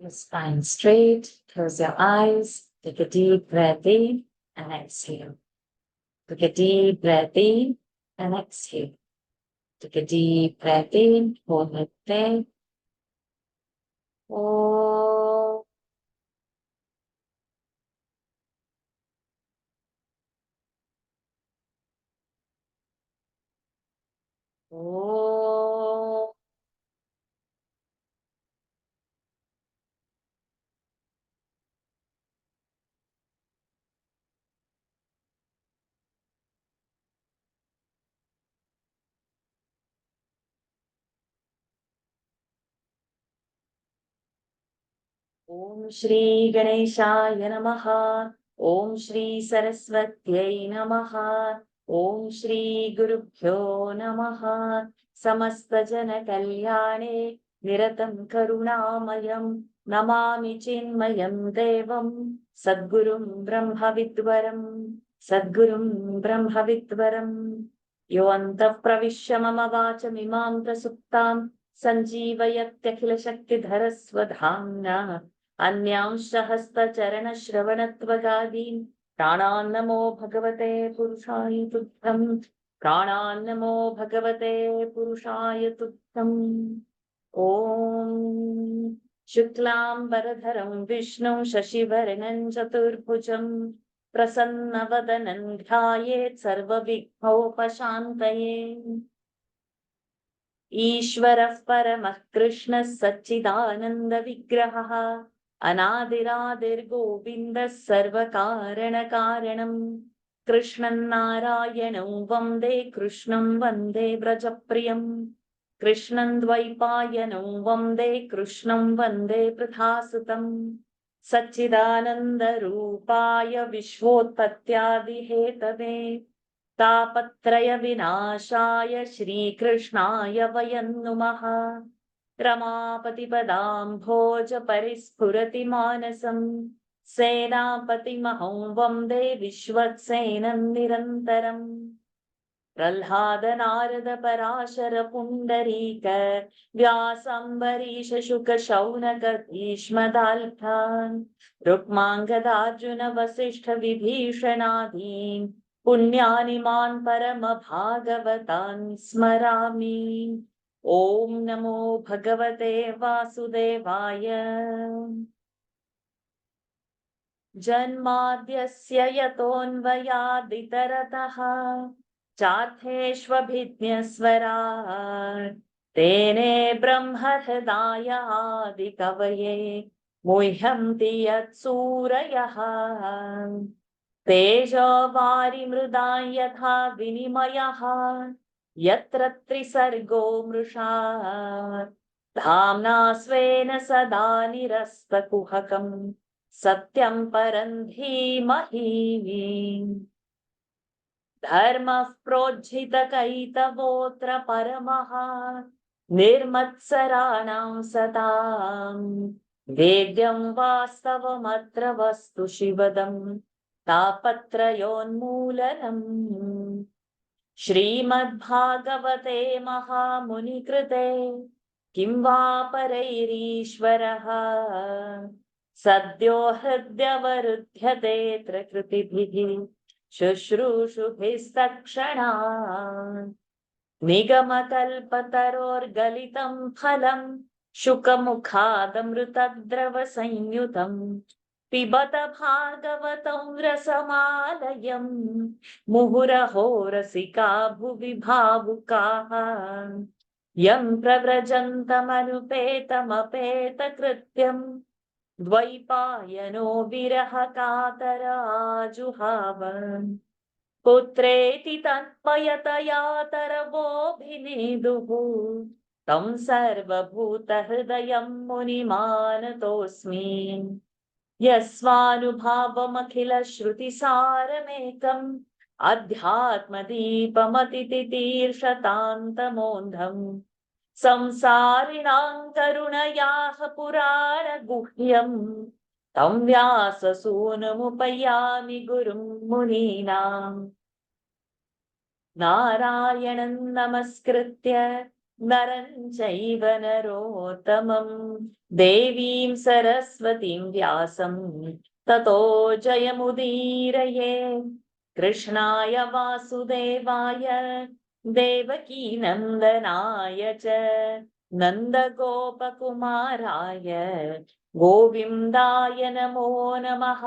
Your spine straight, close your eyes, take a deep breath in and exhale. Take a deep breath in and exhale. Take a deep breath in, hold it there. Oh, oh, Om Shri Ganeshaya Namaha. Om Shri Saraswatyai Namaha. Om Shri Gurubhyo Namaha. Samasta Jana Kalyane Niratam Karunamayam Namami Chinmayam Devam Sadgurum Brahmavidvaram Sadgurum Brahmavidvaram Yoantah Pravishya Mama Vachamimam Prasuptam Sanjeevayatyakhilashaktiधरस्वधाम्ना अन्यांश हस्तचरणश्रवणत्वगादीन् प्राणान्नमो भगवते पुरुषाय तुभ्यम् प्राणान्नमो भगवते पुरुषाय तुभ्यम् ॐ शुक्लाम्बरधरं विष्णुं शशिवर्णं चतुर्भुजं प्रसन्नवदनं ध्यायेत् सर्वविघ्नोपशान्तये ईश्वरः परमः कृष्णः सच्चिदानन्दविग्रहः अनादिरादिर्गोविन्दः सर्वकारणकारणम् कृष्णं नारायणं वन्दे कृष्णं वन्दे व्रजप्रियम् कृष्णं द्वैपायनं वन्दे कृष्णं वन्दे पृथासुतम् सच्चिदानन्दरूपाय विश्वोत्पत्त्यादिहेतवे तापत्रय विनाशाय श्रीकृष्णाय वयं नुमः रमापतिपदाम्भोज परिस्फुरति मानसं सेनापतिमहं वन्दे विश्वक्सेनं निरन्तरम् प्रह्लाद नारद पराशर पुण्डरीक व्यासम्बरीश शुक शौनक भीष्मदाल्भान् रुक्माङ्गदार्जुन वसिष्ठ विभीषणादीन् पुण्यानि मान् परमभागवतान् स्मरामि ॐ नमो भगवते वासुदेवाय जन्माद्यस्य यतोऽन्वयादितरतः चार्थेष्वभिज्ञस्वराट् तेने ब्रह्महृदाय आदिकवये मुह्यन्ति यत्सूरयः तेजो वारिमृदा यथा विनिमयः यत्र त्रिसर्गो मृषा धाम्ना स्वेन सदा निरस्तकुहकम् सत्यं परं धीमहि धर्मः प्रोज्झितकैतवोऽत्र परमः निर्मत्सराणां सताम् वेद्यं वास्तवमत्र वस्तु शिवदम् तापत्रयोन्मूलनम् श्रीमद्भागवते महामुनिकृते किं वा परैरीश्वरः सद्यो हृद्यवरुध्यते कृतिभिः शुश्रूषुभिस्तत्क्षणात् निगमकल्पतरोर्गलितं फलं शुकमुखादमृतद्रवसंयुतं पिबत भागवतं रसमालयम् मुहुरहो रसिका भुवि भावुकाः यं प्रव्रजन्तमनुपेतमपेतकृत्यम् द्वैपायनो विरह कातर आजुहाव पुत्रेति तन्मयतया तरवोऽभिनेदुः तं सर्वभूतहृदयं मुनिमानतोऽस्मि यस्वानुभावमखिलश्रुतिसारमेकम् अध्यात्मदीपमतितितीर्षतान्तमोऽन्धम् संसारिणां करुणयाः पुराणगुह्यम् तं व्याससूनुमुपयामि गुरुं मुनीनाम् नारायणं नमस्कृत्य नरं चैव नरोत्तमं देवीं सरस्वतीं व्यासं ततो जयमुदीरये। कृष्णाय वासुदेवाय देवकी नन्दनाय च नन्दगोपकुमाराय गोविन्दाय नमो नमः।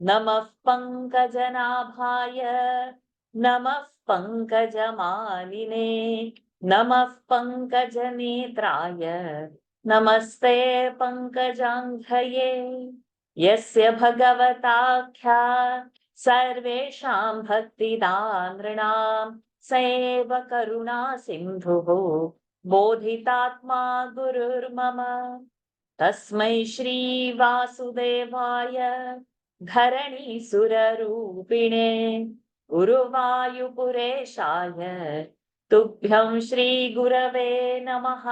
नमः पङ्कजनाभाय नमः पङ्कजमालिने नमः पङ्कजनेत्राय नमस्ते पङ्कजाङ्घ्रये। यस्य भगवताख्या सर्वेषां भक्तिदानृणां स एव करुणा सिन्धुः बोधितात्मा गुरुर्मम। तस्मै श्री वासुदेवाय धरणीसुररूपिणे गुरुवायुपुरेशाय तुभ्यं श्रीगुरवे नमः।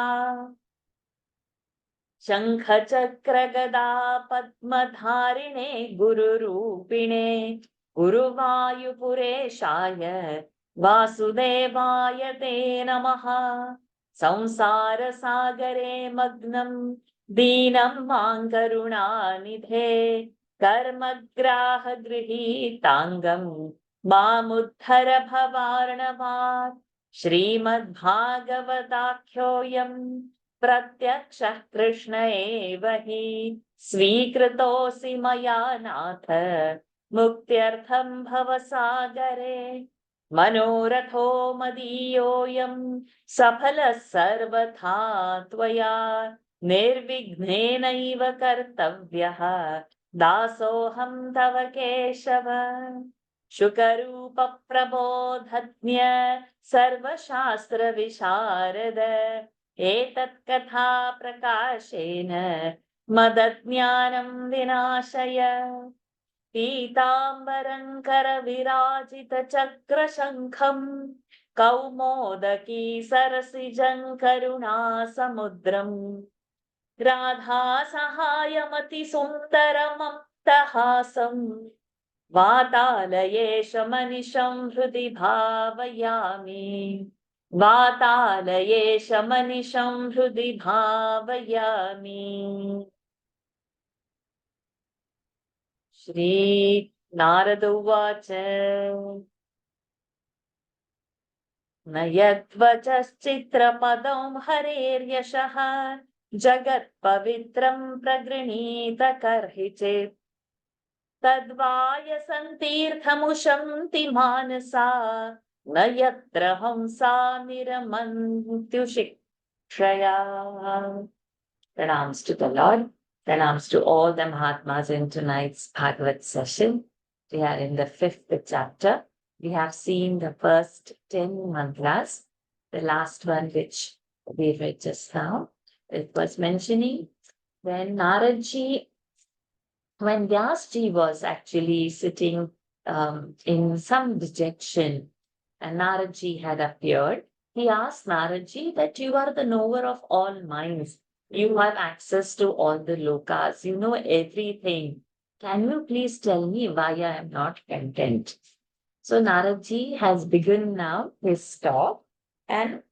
शङ्खचक्रगदा पद्मधारिणे गुरुरूपिणे गुरुवायुपुरेशाय वासुदेवाय ते नमः। संसारसागरे मग्नं दीनं मां करुणानिधे कर्मग्राहगृहीताङ्गं मामुद्धर भवार्णवात्। श्रीमद्भागवताख्योऽयं प्रत्यक्षः कृष्ण एव हि स्वीकृतोऽसि मया नाथ मुक्त्यर्थं भवसागरे। मनोरथो मदीयोऽयं सफलः सर्वथा त्वया निर्विघ्नेनैव कर्तव्यः दासोऽहं तव केशव। शुकरूपप्रबोधज्ञ सर्वशास्त्रविशारद एतत् कथा प्रकाशेन मदज्ञानं विनाशय। पीताम्बरं करविराजितचक्रशङ्खं कौमोदकी सरसिजं करुणासमुद्रम् राधासहायमतिसुन्दरमन्दहासं वातालयेशमनिशं हृदि भावयामि। वातालयेशमनिशं हृदि भावयामि। श्री नारद उवाच न यद्वचश्चित्रपदं हरेर्यशः जगत्पवित्रं प्रगृणीत कर्हिचित् तद्वायसन्तीर्थमुशन्ति मानसा न यत्र हंसा निरमन्त्युशिक्षया। Pranams to the Lord. Pranams to all the Mahatmas in tonight's Bhagawat session. We are in the 5th chapter. We have seen the first 10 mantras. The last one which we read just now. It was mentioning when Naradji, when Vyasji was actually sitting in some dejection and Naradji had appeared, he asked Naradji that you are the knower of all minds. You have access to all the lokas. You know everything. Can you please tell me why I am not content? So Naradji has begun now his talk, and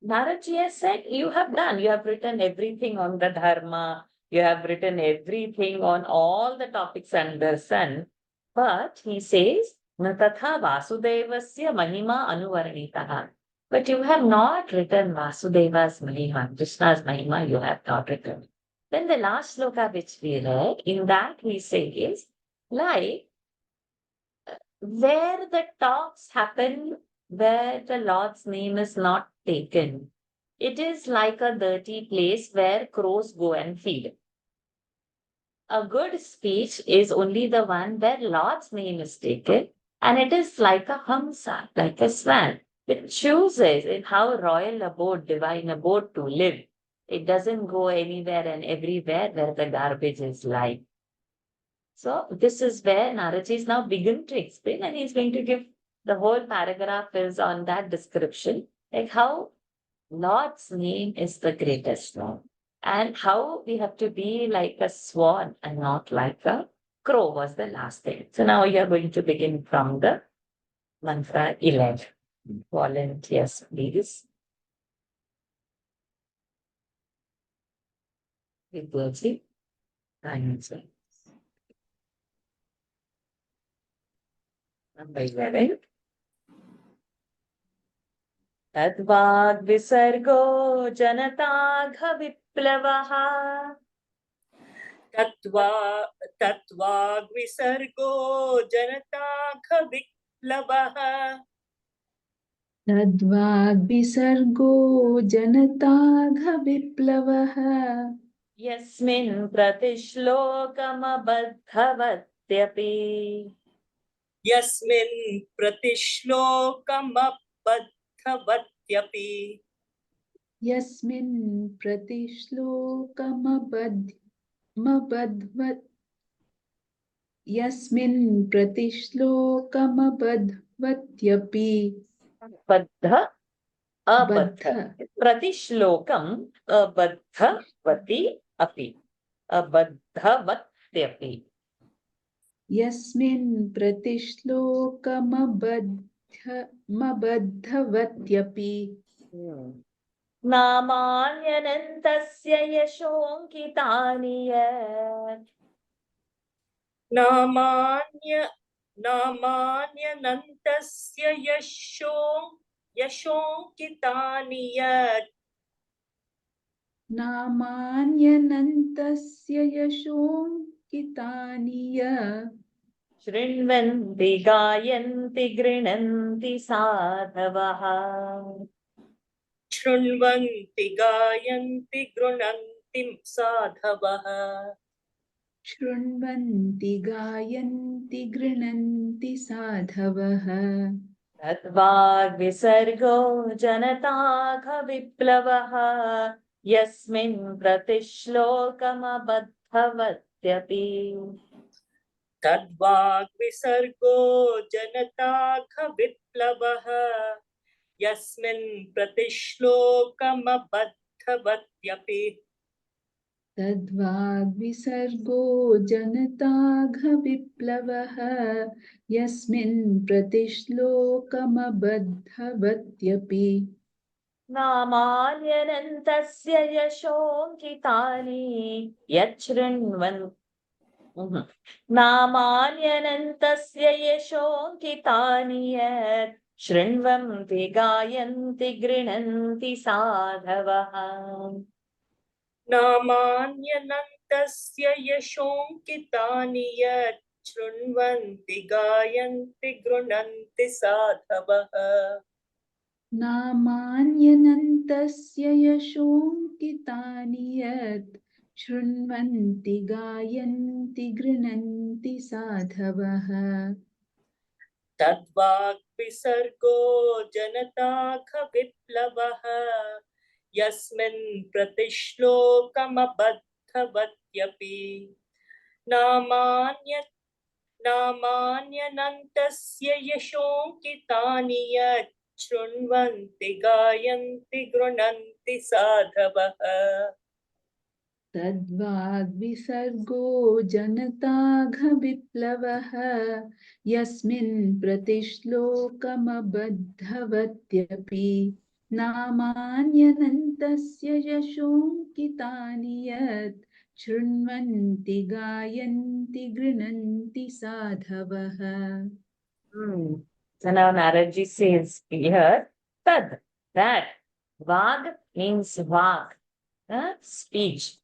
Naradji has said, you have done. You have written everything on the dharma. You have written everything on all the topics under sun. But he says, Natatha Vasudevasya Mahima Anuvarnitaha. But you have not written Vasudeva's Mahima, Krishna's Mahima, you have not written. Then the last sloka which we read, in that he says, like, where the talks happen, where the Lord's name is not taken, it is like a dirty place where crows go and feed. A good speech is only the one where Lord's name is taken, and it is like a hamsa, like a swan. It chooses in how royal abode, divine abode to live. It doesn't go anywhere and everywhere where the garbage is lying. So this is where Naraji is now begin to explain, and he's going to give the whole paragraph is on that description, like how Lord's name is the greatest one, and how we have to be like a swan and not like a crow was the last thing. So now you are going to begin from the mantra 11. Volunteers, please. Vibhuti. Answer. Number 11. Tadvad visargo janatagha viplavaha. तत्त्वाग्विसर्गो जनताघविप्लवः तद्वाग्विसर्गो जनताघविप्लवः यस्मिन् प्रतिश्लोकमबद्धवत्यपि. यस्मिन् प्रतिश्लोकमबद्धवत्यपि यस्मिन् प्रतिश्लोकमबद्धवत्यपि बद्ध बद्ध अबद्ध प्रतिश्लोकम् अबद्धवति अपि अबद्धवत्यपि. यस्मिन् प्रतिश्लोकमबद्धवत्यपि नामान्यनन्तस्य यशोऽङ्कितानि यत्. नामान्यनन्तस्य यशोऽङ्कितानि यत् नामान्यनन्तस्य यशोऽङ्कितानि यत् शृण्वन्ति गायन्ति गृह्णन्ति साधवः. शृण्वन्ति गायन्ति गृह्णन्ति साधवः शृण्वन्ति गायन्ति गृह्णन्ति साधवः तद्वाग्विसर्गो जनताघविप्लवः यस्मिन् प्रतिश्लोकमबद्धवत्यपि. तद्वाग्विसर्गो जनताघविप्लवः यस्मिन् प्रतिश्लोकमबद्धवत्यपि तद्वाग्विसर्गो जनताघविप्लवः यस्मिन् प्रतिश्लोकमबद्धवत्यपि नामान्यनन्तस्य यशोऽङ्कितानि यच्छृण्वन् नामान्यनन्तस्य यशोऽङ्कितानि यत् शृण्वन्ति गायन्ति गृह्णन्ति साधवः. नामान्यनन्तस्य यशोऽङ्कितानि यत् शृण्वन्ति गायन्ति गृह्णन्ति साधवः नामान्यनन्तस्य यशोऽङ्कितानि यत् शृण्वन्ति गायन्ति गृह्णन्ति साधवः तद्वाग्विसर्गो जनताघविप्लवः यस्मिन् प्रतिश्लोकमबद्धवत्यपि नामान्यनन्तस्य यशोऽङ्कितानि यत् शृण्वन्ति गायन्ति गृह्णन्ति साधवः तद्वाग्विसर्गो जनताघविप्लवः यस्मिन् प्रतिश्लोकमबद्धवत्यपि नामान्यनन्तस्य यशोऽङ्कितानि यत् शृण्वन्ति गायन्ति गृह्णन्ति साधवः So now Naraji says here, tad, that. Vag means vag, speech,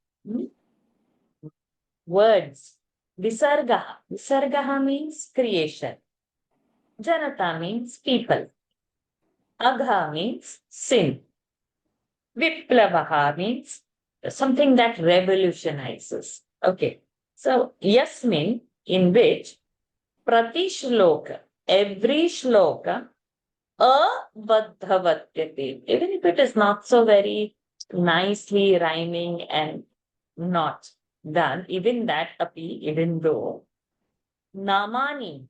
words. Visargaha, visargaha means creation. Janata means people. Agha means sin. Viplavaha means something that revolutionizes. Okay. So, yasmin, in which prati shloka, every shloka, abadhavatyate, even if it is not so very nicely rhyming and not done, even that api, even though, namani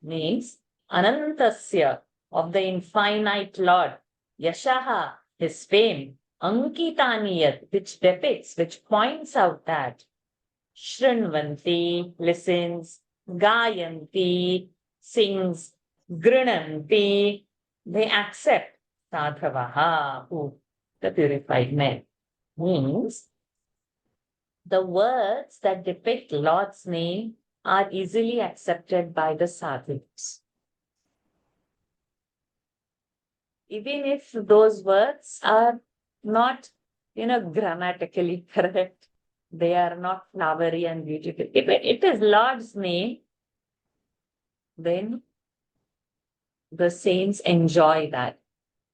means anantasya, of the infinite Lord, yashaha, his fame, ankitaniyat, which depicts, which points out that, shrinvanti, listens, gayanti, sings, grinanti, they accept, sadhavaha, who, the purified men, means the words that depict Lord's name are easily accepted by the sadhus. Even if those words are not, grammatically correct, they are not flowery and beautiful. If it is Lord's name, then the saints enjoy that.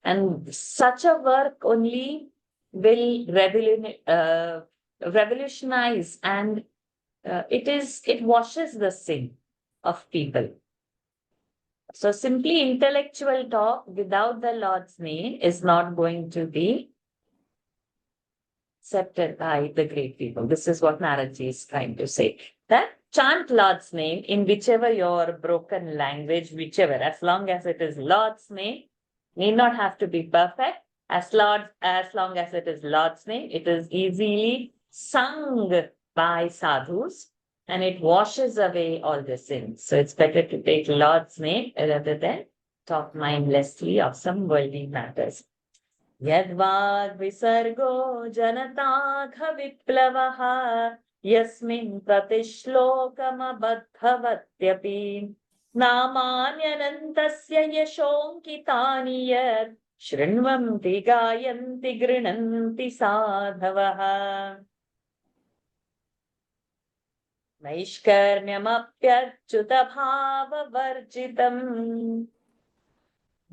And such a work only will revolutionize, and it washes the sin of people. So simply intellectual talk without the Lord's name is not going to be accepted by the great people. This is what Naradji is trying to say. That chant Lord's name in whichever your broken language, whichever, as long as it is Lord's name, need not have to be perfect. As long as it is Lord's name, it is easily sung by sadhus and it washes away all the sins. So it's better to take Lord's name rather than talk mindlessly of some worldly matters. Yadvad visargo janatagha viplavaha yasmin pratishlokamabaddhavatyapi नामान्यनन्तस्य यशोऽङ्कितानि यत् शृण्वन्ति गायन्ति गृह्णन्ति साधवः नैष्कर्म्यमप्यच्युतभाववर्जितम्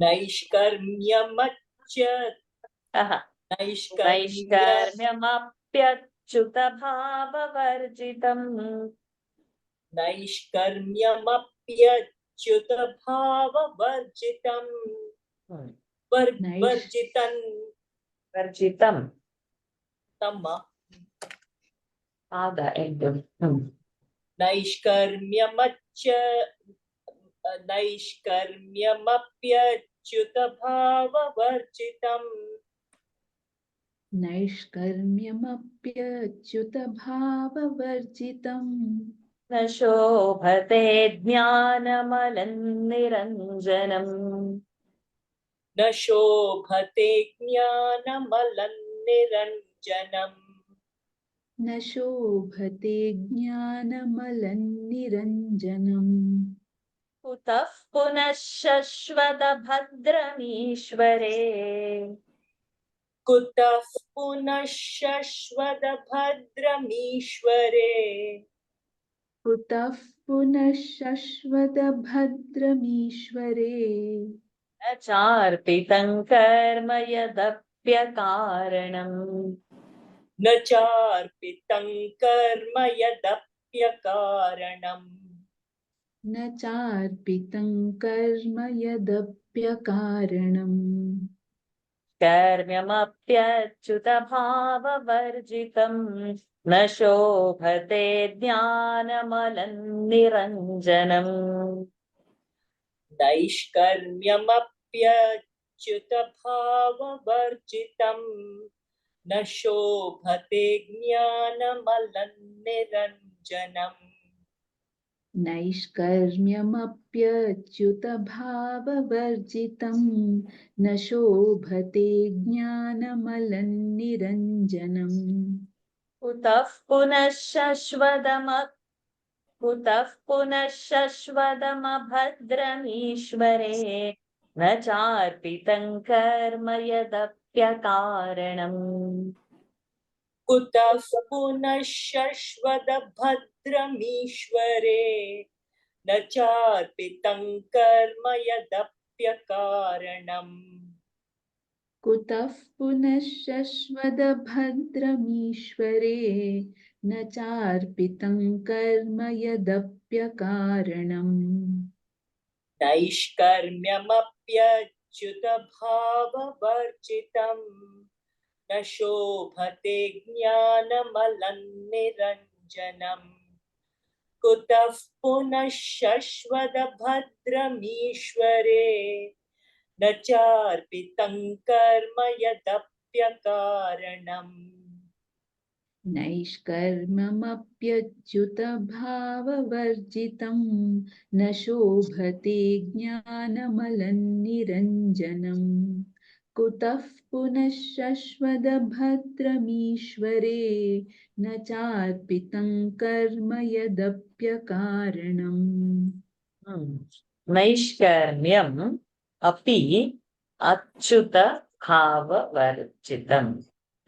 नैष्कर्म्यमप्यच्युतभाववर्जितम् नैष्कर्म्यमप्यच्युतभाववर्जितम् वर्जितं तम आद and नैष्कर्म्यमप्यच्युतभाववर्जितम् नैष्कर्म्यमप्यच्युतभाववर्जितम् न शोभते ज्ञानमलन्निरञ्जनम् न शोभते ज्ञानमलन्निरञ्जनम् न शोभते ज्ञानमलन्निरञ्जनम् कुतः पुनः शश्वतभद्रमीश्वरे कुतः पुनः शश्वतभद्रमीश्वरे कुतः पुनः शश्वतभद्रमीश्वरे न चार्पितं कर्म यदप्यकारणम् न चार्पितं कर्म यदप्यकारणम् न चार्पितं कर्म यदप्यकारणम् कर्म्यमप्यच्युतभाववर्जितम् न शोभते ज्ञानमलन्निरञ्जनम् नैष्कर्म्यमप्यच्युतभाववर्जितम् न शोभते ज्ञानमलन्निरञ्जनम् नैष्कर्म्यमप्यच्युतभाववर्जितं न शोभते ज्ञानमलन्निरञ्जनम् कुतः पुनः शश्वतमभद्रमीश्वरे न चार्पितं कर्म यदप्यकारणम् कुतः पुनः शश्वतभद्रमीश्वरे न चार्पितं कर्म यदप्यकारणम् कुतः पुनः शश्वतभद्रमीश्वरे न चार्पितं कर्म यदप्यकारणम् नैष्कर्म्यमप्यच्युतभाववर्जितम् न शोभते ज्ञानमलन्निरञ्जनम् कुतः पुनः शश्वतभद्रमीश्वरे न चार्पितं कर्म यदप्यकारणम् नैष्कर्म्यमप्यच्युतभाववर्जितं न शोभते ज्ञानमलन्निरञ्जनम् कुतः पुनः शश्वदभद्रमीश्वरे न चार्पितं कर्म यदप्यकारणम् नैष्कर्म्यम् अपि अच्युत भाववर्जितम्.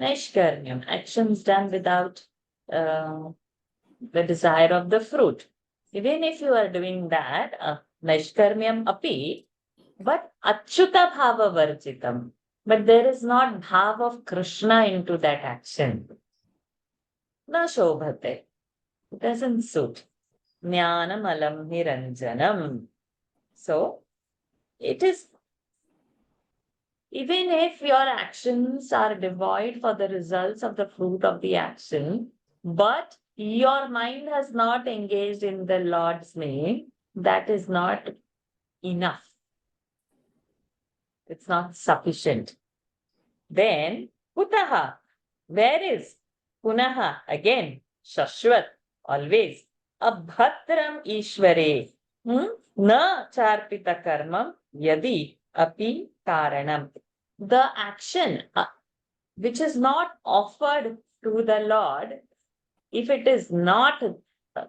Naishkarmyam, actions done without the desire of the fruit. Even if you are doing that, Naishkarmyam api, but achyuta bhava varjitam. But there is not bhav of Krishna into that action. Na shobhate. It doesn't suit. Jnanam alam niranjanam. So, it is, even if your actions are devoid for the results of the fruit of the action, but your mind has not engaged in the Lord's name, that is not enough. It's not sufficient. Then, kutaha, where is? Punaha, again, shashvat, always. Abhatram ishvare, na charpita karmam yadi api karanam. The action which is not offered to the Lord, if it is not,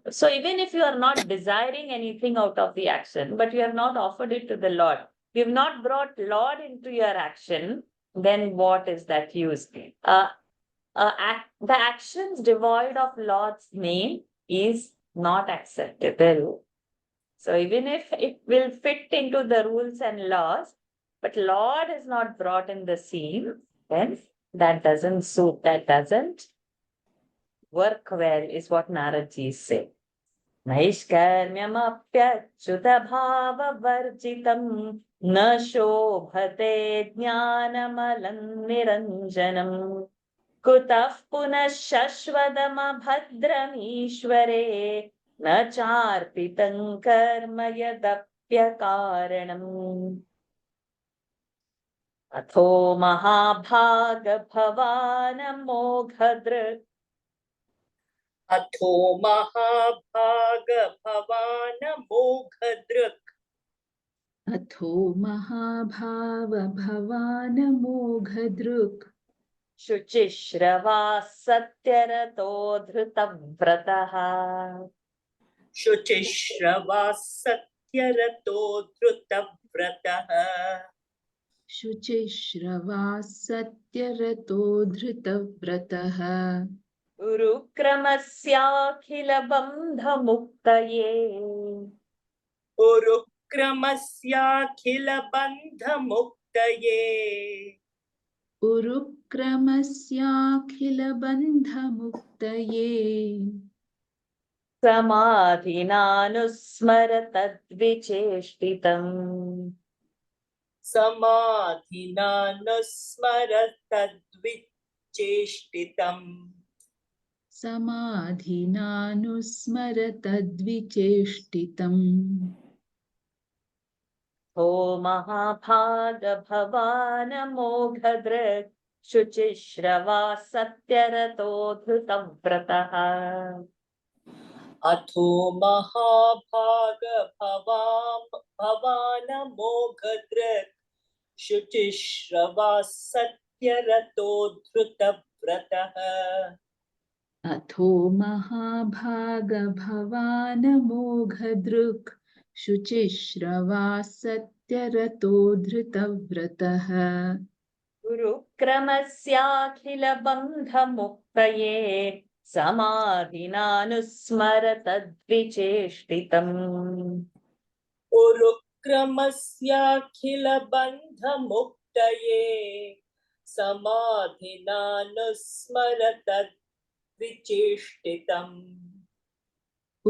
so even if you are not desiring anything out of the action, but you have not offered it to the Lord, you have not brought Lord into your action, then what is that use? The actions devoid of Lord's name is not acceptable. So even if it will fit into the rules and laws, but Lord is not brought in the scene, then that doesn't suit, that doesn't work well, is what Naradji is saying. Naishkarmyamapyachyuta bhava varjitam na shobhate jnanamalam niranjanam kutah punah shashvadam abhadram ishvare na charpitam karma yadapyakaranam. Atho mahabhaga bhavana moghadra. अथो महाभाग भवान मोघदृक् अथो महाभाव भवानमोघदृक् शुचिश्रवा सत्यरतो धृतव्रतः शुचिश्रवा सत्यरतो धृतव्रतः शुचिश्रवा सत्यरतो धृतव्रतः उरुक्रमस्याखिलबन्धमुक्तये उरुक्रमस्याखिलबन्धमुक्तये उरुक्रमस्याखिलबन्धमुक्तये समाधिनानुस्मर तद्विचेष्टितम् समाधिना न स्मर तद्विचेष्टितम् समाधिनानुस्मर तद्विचेष्टितम् हो महाभाग भवान मोघदृक् शुचिश्रवा सत्यरतो धृतव्रतः अथो महाभाग भवान मोघदृक् शुचिश्रवा सत्यरतो धृतव्रतः अथो महाभाग भवानमोघदृक् शुचिश्रवा सत्यरतो धृतव्रतः उरुक्रमस्याखिलबन्धमुक्तये समाधिनानुस्मर तद्विचेष्टितम् उरुक्रमस्याखिलबन्धमुक्तये समाधिना न स्मर तद्विचेष्टितम्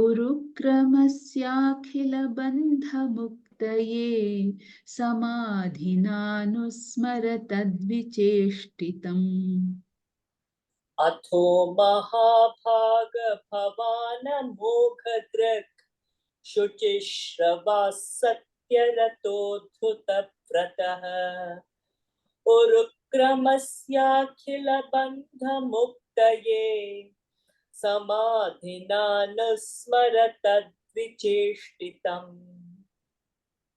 उरुक्रमस्याखिलबन्धमुक्तये समाधिनानुस्मर तद्विचेष्टितम् अथो महाभाग भवान मोघदृक् शुचिश्रवा सत्यरतो धृतव्रतः उरुक्रमस्याखिलबन्धमुक्तये समाधिना न स्मर तद्विचेष्टितम्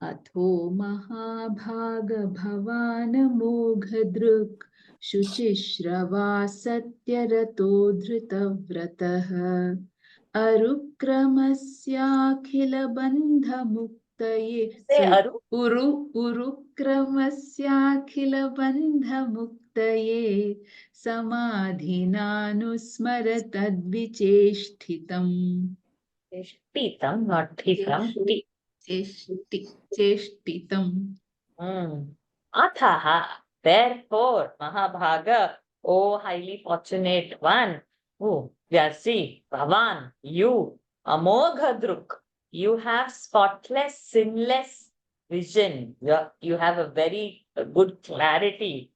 अथो महाभागभवानमोघदृक् शुचिश्रवा सत्यरतो धृतव्रतः अरुक्रमस्याखिलबन्धमुक्तये Say Aru. उरुक्रमस्याखिलबन्धमुक्तये समाधिनानुस्मर तद्विचेष्टितम् Titam, not Thitam. चेष्टितम् Athaha. Therefore, Mahabhaga, O highly fortunate one, who, Vyasi, Bhavan, you, Amoghadruk, you have spotless, sinless vision. You have a very good clarity.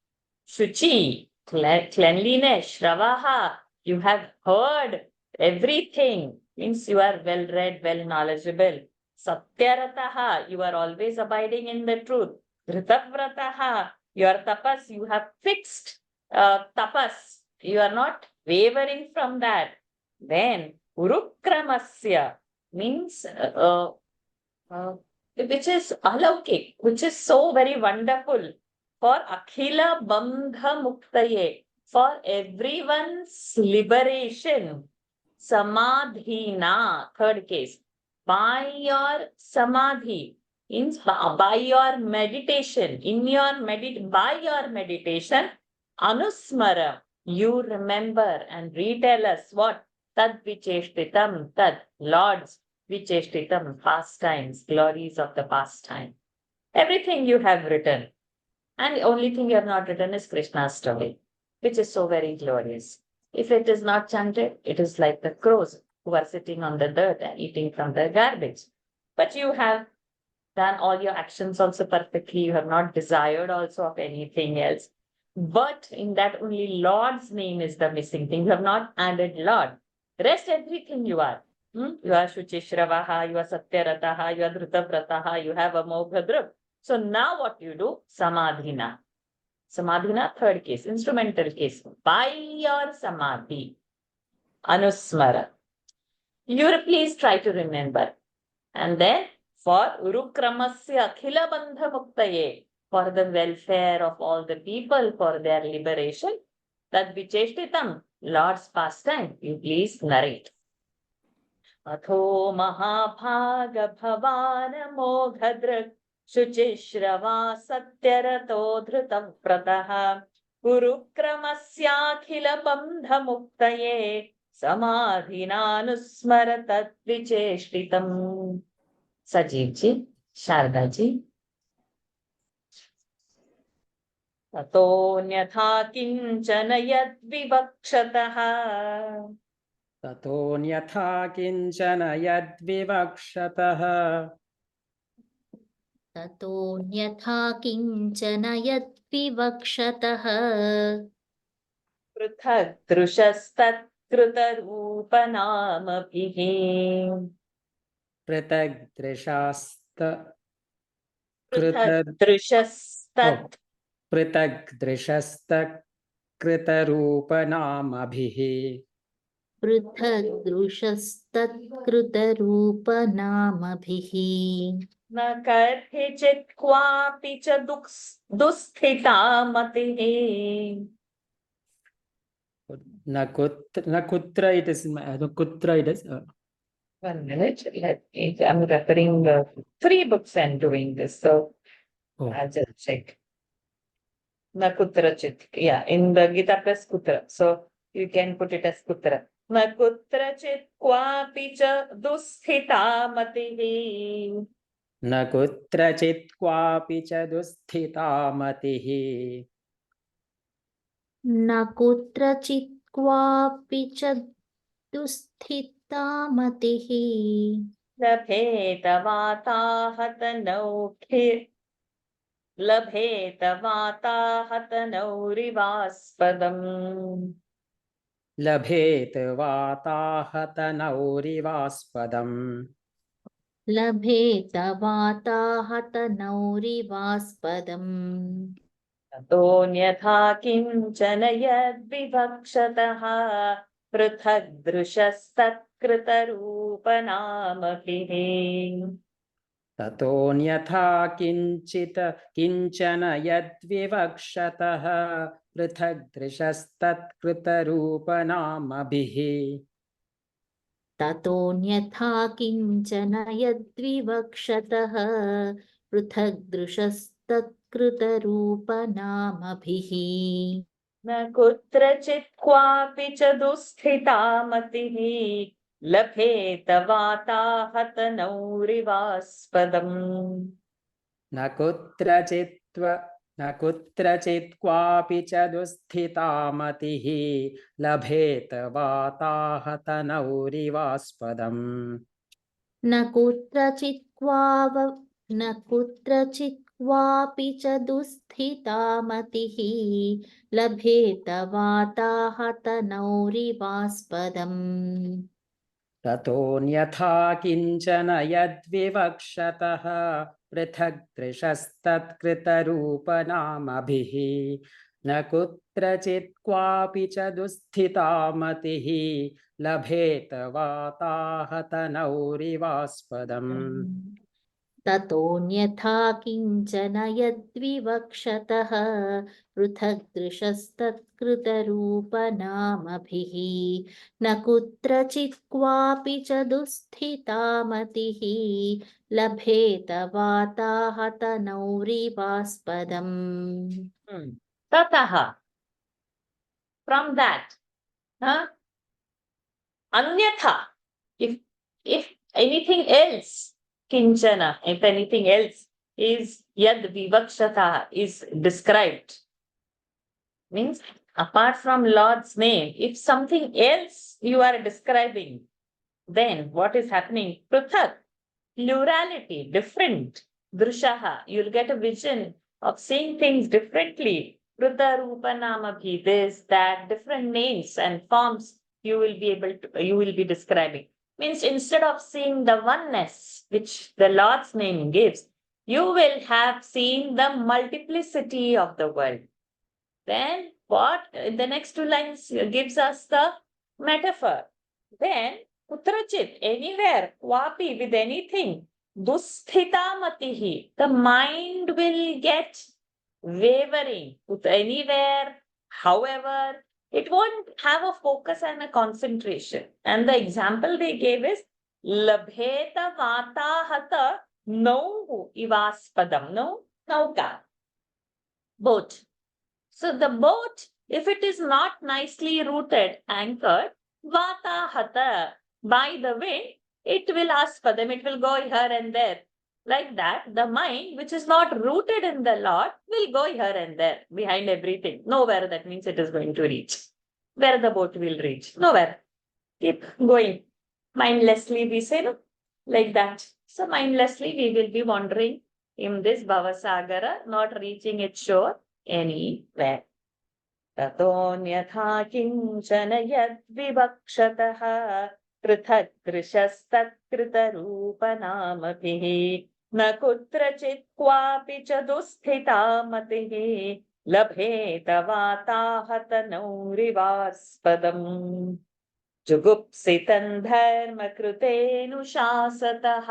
Shuchi, cleanliness, Shravaha, you have heard everything. Means you are well read, well knowledgeable. Satyarataha, you are always abiding in the truth. Dhritavrataha, your tapas, you have fixed tapas. You are not wavering from that. Then, Urukramasya means which is alaukik, which is so very wonderful. For Akhila Bandha Muktaye, for everyone's liberation. Samadhina, third case. By your samadhi, by your meditation, by your meditation, anusmara, you remember and retell us what? Tad vicheshtitam, tad, Lord's vicheshtitam, pastimes, glories of the pastime. Everything you have written. And the only thing you have not written is Krishna's story, which is so very glorious. If it is not chanted, it is like the crows who are sitting on the dirt and eating from the garbage. But you have done all your actions also perfectly. You have not desired also of anything else. But in that only Lord's name is the missing thing. You have not added Lord. Rest everything you are. You are Shuchishravaha, you are Satyarataha, you are Dhritavrataha, you have Amoghadrup. So now what you do? Samadhina. Samadhina, third case, instrumental case. By your samadhi, anusmara. You please try to remember. And then for Urukramasya Akhila Bandha Muktaye, for the welfare of all the people, for their liberation, that vicheshtitam, Lord's pastime, you please narrate. Atho Mahabhaga Bhavana Moghadrak Shuchishrava Satyarato Dhritavrataha Urukramasyakhila Bandha Muktaye Samadhinanusmara Tadvicheshtitam. Sajeev ji, Sharda ji. Tatonyatha kinchana yad vivakshataha. ततोऽन्यथा किञ्चन यद्विवक्षतः ततोऽन्यथा किञ्चन यद्विवक्षतः पृथग्दृशस्तत्कृतरूपनामभिः पृथग्दृशस्तत्कृतरूपनामभिः पृथग्दृशस्तत्कृतरूपनामभिः न कर्हिचित् क्वापि च दुःस्थिता मतिः. न कुत्र it is kutra it is 1 minute. I'm referring 3 books and doing this, so I'll just check. Na kutrachit. Yeah, in the Gita Press kutra. So you can put it as kutra. Na kutrachit kwapi cha dusthita matihi. न कुत्रचित् क्वापि च दुःस्थिता मतिः न कुत्रचित् क्वापि च दुःस्थिता मतिः लभेत वाताहतनौरिवास्पदम्. लभेत वाताहतनौरिवास्पदम् लभेत वाताहतनौरिवास्पदम् ततोऽन्यथा किञ्चन यद्विवक्षतः पृथग्दृशस्तत्कृतरूपनामभिः. ततोऽन्यथा किञ्चन यद्विवक्षतः पृथग्दृशस्तत्कृतरूपनामभिः ततोऽन्यथा किञ्चन यद्विवक्षतः पृथग्दृशस्तत्कृतरूपनामभिः न कुत्रचित् क्वापि च दुःस्थिता मतिः लभेत वाताहतनौरिवास्पदम् न कुत्रचित् क्वापि च दुःस्थिता मतिः लभेत वाताहतनौरिवास्पदम् न कुत्रचित् क्वापि च दुःस्थिता मतिः लभेत वाताहतनौरिवास्पदम् ततोऽन्यथा किञ्चन यद्विवक्षतः पृथग्दृशस्तत्कृतरूपनामभिः न कुत्रचित् क्वापि च दुःस्थिता मतिः लभेत वाताहतनौरिवास्पदम् ततोऽन्यथा किञ्चन यद्विवक्षतः पृथग्दृशस्तत्कृतरूपनामभिः न कुत्रचित् क्वापि च दुःस्थिता मतिः लभेत वाताहतनौरिवास्पदम् ततः from that अन्यथा if anything else kinchana, if anything else is yad vivakshata is described, means apart from Lord's name, if something else you are describing, then what is happening? Pruthak, plurality, different. Drushaha, you'll get a vision of seeing things differently. Prutha, Rupa, Namabhi, this, that, different names and forms you will be describing. Means instead of seeing the oneness which the Lord's name gives, you will have seen the multiplicity of the world. Then what? The next two lines gives us the metaphor. Then kutrachit, anywhere, kwapi, with anything, dusthita matihi, the mind will get wavering. Anywhere, however, it won't have a focus and a concentration. And the example they gave is labheta vatahata nau ivaspadam. No, nauka, boat. So the boat, if it is not nicely rooted, anchored, vata hata, by the wind, it will aspadam, it will go here and there. Like that, the mind, which is not rooted in the Lord, will go here and there, behind everything. Nowhere, that means it is going to reach. Where the boat will reach? Nowhere. Keep going. Mindlessly, we say, no? Like that. So mindlessly, we will be wandering in this Bhavasagara, not reaching its shore anywhere. ततोऽन्यथा किञ्चन यद्विवक्षतः पृथग्दृशस्तत्कृतरूपनामभिः न कुत्रचित् क्वापि च दुःस्थिता मतिः लभेत वाताहतनौरिवास्पदम् जुगुप्सितं धर्मकृतेऽनुशासतः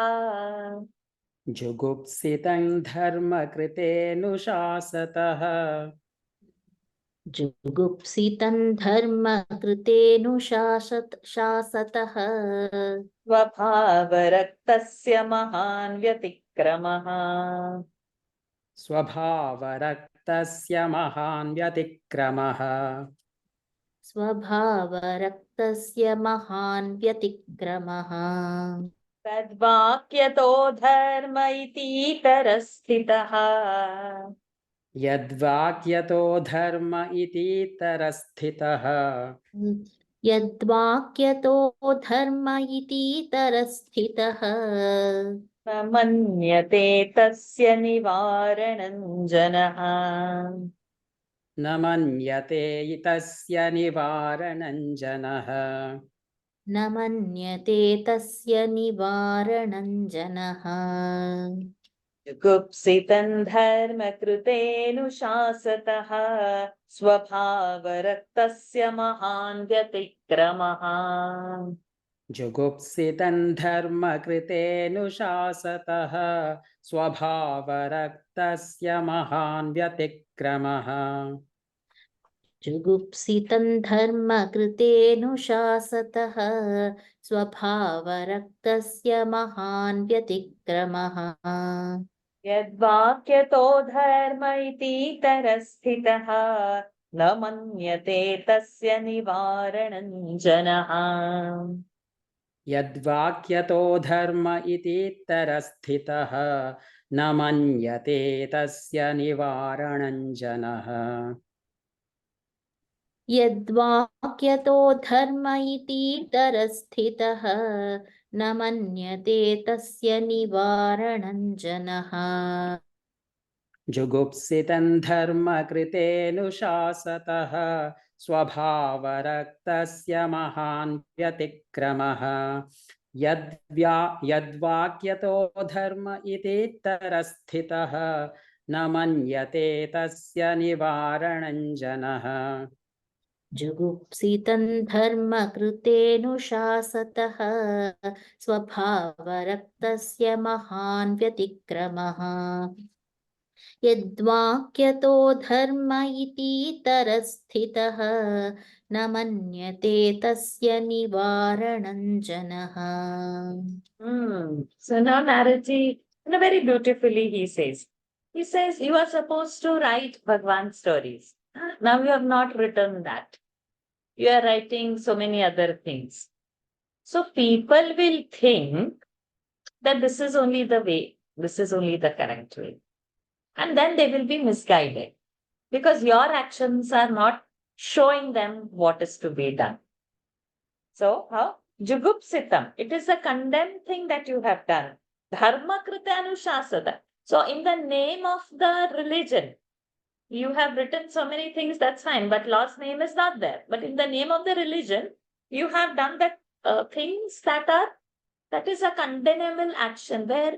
जुगुप्सितं धर्मकृतेऽनुशासतः जुगुप्सितं धर्मकृतेऽनुशासतः स्वभावरक्तस्य महान् व्यतिक्रमः स्वभावरक्तस्य महान् व्यतिक्रमः स्वभावरक्तस्य महान् व्यतिक्रमः तद्वाक्यतो धर्म इतीतरस्थितः यद्वाक्यतो धर्म इतीतरस्थितः यद्वाक्यतो धर्म इतीतरस्थितः न मन्यते तस्य निवारणं जनः न मन्यते तस्य निवारणं जनः न मन्यते तस्य निवारणं जनः जुगुप्सितं धर्मकृतेऽनुशासतः स्वभावरक्तस्य महान् व्यतिक्रमः जुगुप्सितं धर्मकृतेऽनुशासतः स्वभावरक्तस्य महान् व्यतिक्रमः जुगुप्सितं धर्मकृतेऽनुशासतः स्वभावरक्तस्य महान् व्यतिक्रमः यद्वाक्यतो धर्म इतीतरस्थितः न मन्यते तस्य निवारणं जनः यद्वाक्यतो धर्म इतीतरस्थितः न मन्यते तस्य निवारणं जनः यद्वाक्यतो धर्म इतीतरस्थितः न मन्यते तस्य निवारणं जनः जुगुप्सितं धर्मकृतेऽनुशासतः स्वभावरक्तस्य महान् व्यतिक्रमः यद्वाक्यतो धर्म इतीतरस्थितः न मन्यते तस्य निवारणं जनः जुगुप्सितं धर्मकृतेऽनुशासतः स्वभावरक्तस्य महान् व्यतिक्रमः यद्वाक्यतो धर्म इतीतरस्थितः न मन्यते तस्य निवारणं जनः So now Naraji, very beautifully he says, you are supposed to write Bhagwan stories. Now you have not written that. You are writing so many other things. So people will think that this is only the way, this is only the correct way. And then they will be misguided because your actions are not showing them what is to be done. So, how? Jugupsitam. It is a condemned thing that you have done. Dharma krita anushasada. So, in the name of the religion, you have written so many things, that's fine, but Lord's name is not there. But in the name of the religion, you have done that things that is a condemnable action where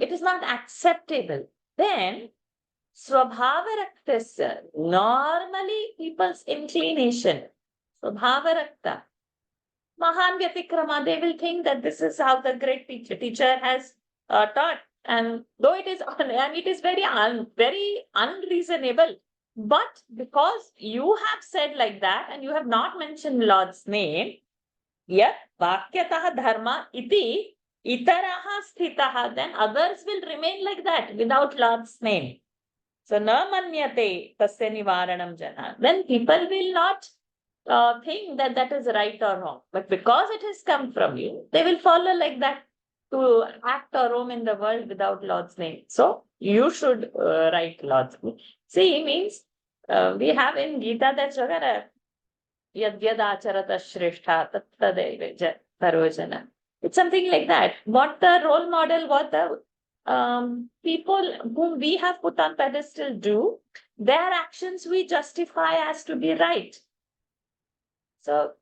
it is not acceptable. Then, Swabhavaraktasya, normally people's inclination, Swabhavarakta, Mahan Vyatikrama, they will think that this is how the great teacher has taught. And though it is, and it is very unreasonable, but because you have said like that and you have not mentioned Lord's name, yet Vakyataha Dharma iti itaraha sthitaha, then others will remain like that without Lord's name. So na manyate tasya nivaranam jana. Then people will not think that that is right or wrong. But because it has come from you, they will follow like that to act or roam in the world without Lord's name. So you should write Lord's name. See, means we have in Gita that Shagara Yadyad Acharata Shrestha Tattadeva Sarvajana. It's something like that. What the role model, what the people whom we have put on pedestal do, their actions we justify as to be right. So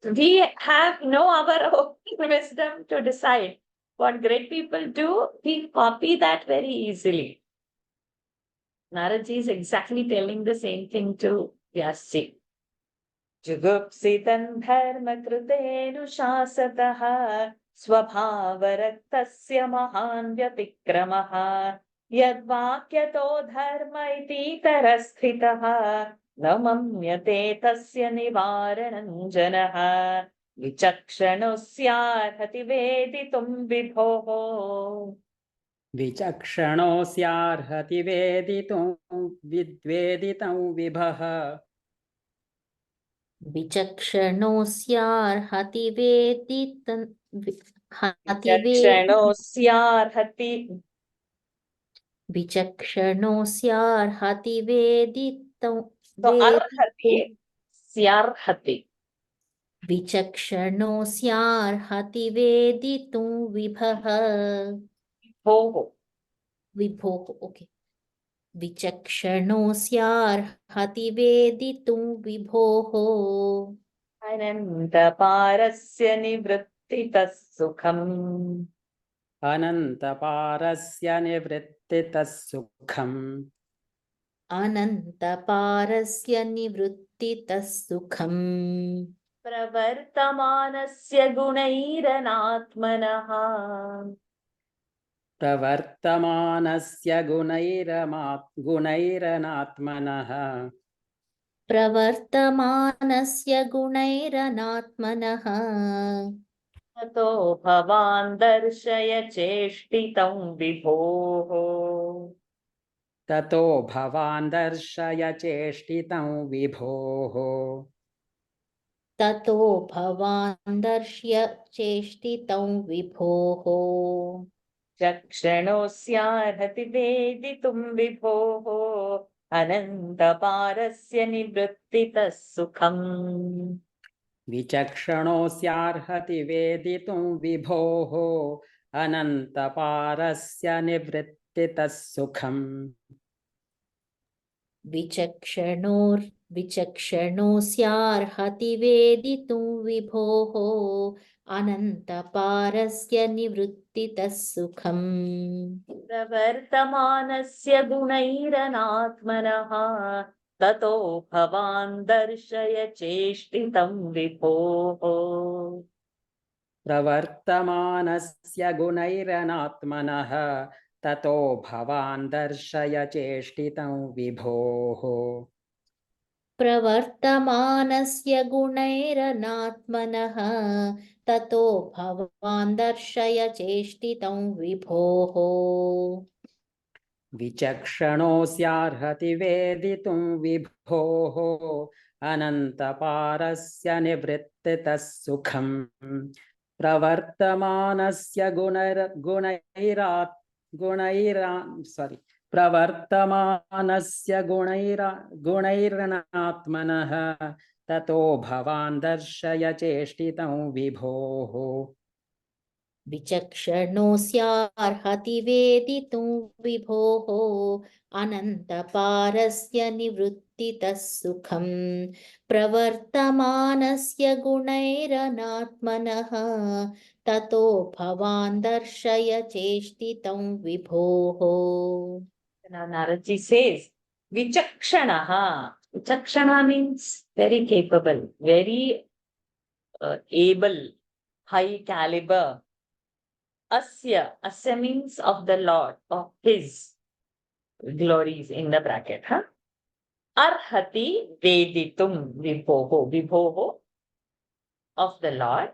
we have no our own wisdom to decide what great people do. We copy that very easily. Naraji is exactly telling the same thing to Vyasji. Jugupsitan dharma kritenushasataha स्वभावरक्तस्य महान् व्यतिक्रमः यद्वाक्यतो धर्म इतीतरस्थितः न मन्यते तस्य निवारणं जनः विचक्षणो स्यार्हति वेदितुं विभोः विचक्षणो स्यार्हति वेदितुं विभः विचक्षणो स्यार्हति वेदितं विचक्षणो स्यार्हति विचक्षणो स्यार्हति वेदितं अर्हति स्यार्हति विचक्षणो स्यार्हति वेदितुं विभोः ओके विचक्षणो स्यार्हति वेदितुं विभोः अनन्तपारस्य निवृत्तितः सुखम् अनन्तपारस्य निवृत्तितः सुखम् अनन्तपारस्य निवृत्तितः सुखम् प्रवर्तमानस्य गुणैरनात्मनः प्रवर्तमानस्य गुणैरनात्मनः प्रवर्तमानस्य गुणैरनात्मनः ततो भवान् दर्शय चेष्टितं विभोः ततो भवान् दर्शय चेष्टितं विभोः ततो भवान् दर्श्य चेष्टितं विभोः चक्षणोऽस्यार्हति वेदितुं विभोः अनन्तपारस्य निवृत्तितः सुखम् विचक्षणोऽस्यार्हति वेदितुं विभोः अनन्तपारस्य निवृत्तितः सुखम् विचक्षणोऽस्यार्हति वेदितुं विभोः अनन्तपारस्य निवृत्तितः सुखम् प्रवर्तमानस्य गुणैरनात्मनः ततो भवान् दर्शय चेष्टितं विभोः प्रवर्तमानस्य गुणैरनात्मनः ततो भवान् दर्शय चेष्टितं विभोः प्रवर्तमानस्य गुणैरनात्मनः ततो भवान् दर्शय चेष्टितं विभोः विचक्षणोऽस्यार्हति वेदितुं विभोः अनन्तपारस्य निवृत्तितः सुखम् प्रवर्तमानस्य प्रवर्तमानस्य गुणैरनात्मनः ततो भवान् दर्शय चेष्टितं विभोः विचक्षणोऽस्यार्हति वेदितुं विभोः अनन्तपारस्य निवृत्तितः सुखम् प्रवर्तमानस्य गुणैरनात्मनः ततो भवान् दर्शय चेष्टितं विभोः Now Naradji says, Vichakshanaha. Vichakshana means very capable, very able, high caliber. Asya means of the Lord, of His glories in the bracket. Arhati veditum vibhoho. Vibhoho of the Lord.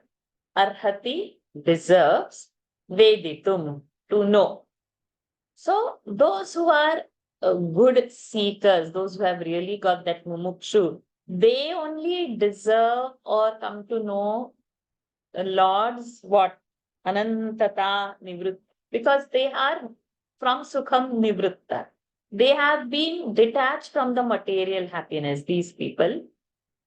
Arhati deserves veditum to know. So those who are good seekers, those who have really got that mumukshu, they only deserve or come to know the Lord's what? Anantata nivritta. Because they are from Sukham nivritta. They have been detached from the material happiness, these people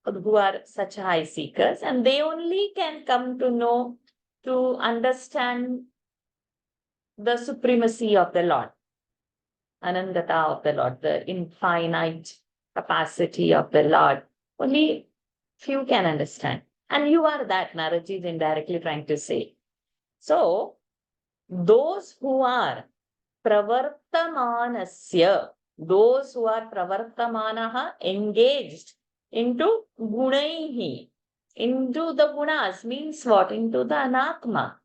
who are such high seekers, and they only can come to know, to understand the supremacy of the Lord. Anandata of the Lord, the infinite capacity of the Lord. Only few can understand. And you are that, Naraji is indirectly trying to say. So, those who are pravartamanasya, those who are pravartamanaha, engaged into gunaihi, into the gunas, means what? Into the anatma.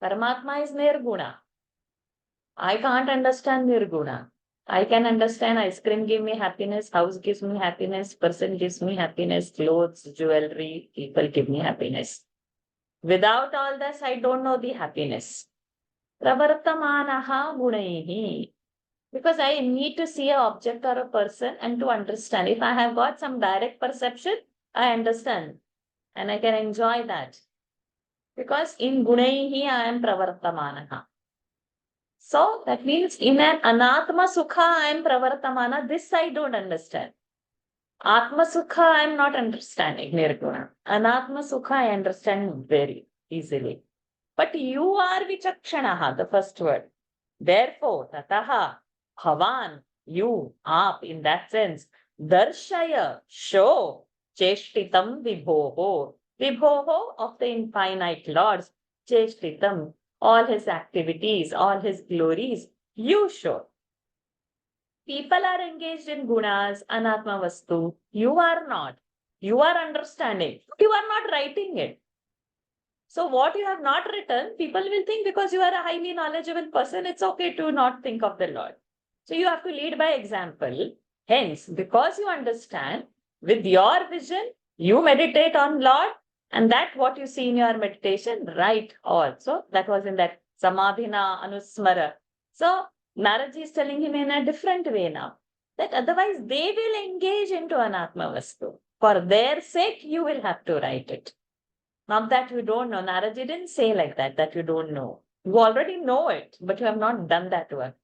Paramatma is nirguna. I can't understand nirguna. I can understand ice cream give me happiness, house gives me happiness, person gives me happiness, clothes, jewelry, people give me happiness. Without all this, I don't know the happiness. Pravartamanaha gunaihi. Because I need to see an object or a person and to understand. If I have got some direct perception, I understand and I can enjoy that. Because in gunaihi, I am pravartamanaha. So that means in an anatma sukha, I am pravartamana. This I don't understand. Atma sukha, I am not understanding. Nirguna. Anatma sukha, I understand very easily. But you are vichakshanaha, the first word. Therefore, tataha, bhavan, you, aap, in that sense, darshaya, show, cheshtitam vibhoho. Vibhoho of the infinite lords, cheshtitam, all his activities, all his glories, you show. People are engaged in gunas, anatma vastu. You are not. You are understanding, but you are not writing it. So what you have not written, people will think because you are a highly knowledgeable person, it's okay to not think of the Lord. So you have to lead by example. Hence, because you understand, with your vision, you meditate on Lord, and that what you see in your meditation, write also. That was in that Samadhina Anusmara. So Naraji is telling him in a different way now, that otherwise they will engage into Anatma Vastu. For their sake, you will have to write it. Not that you don't know. Naraji didn't say like that you don't know. You already know it, but you have not done that work.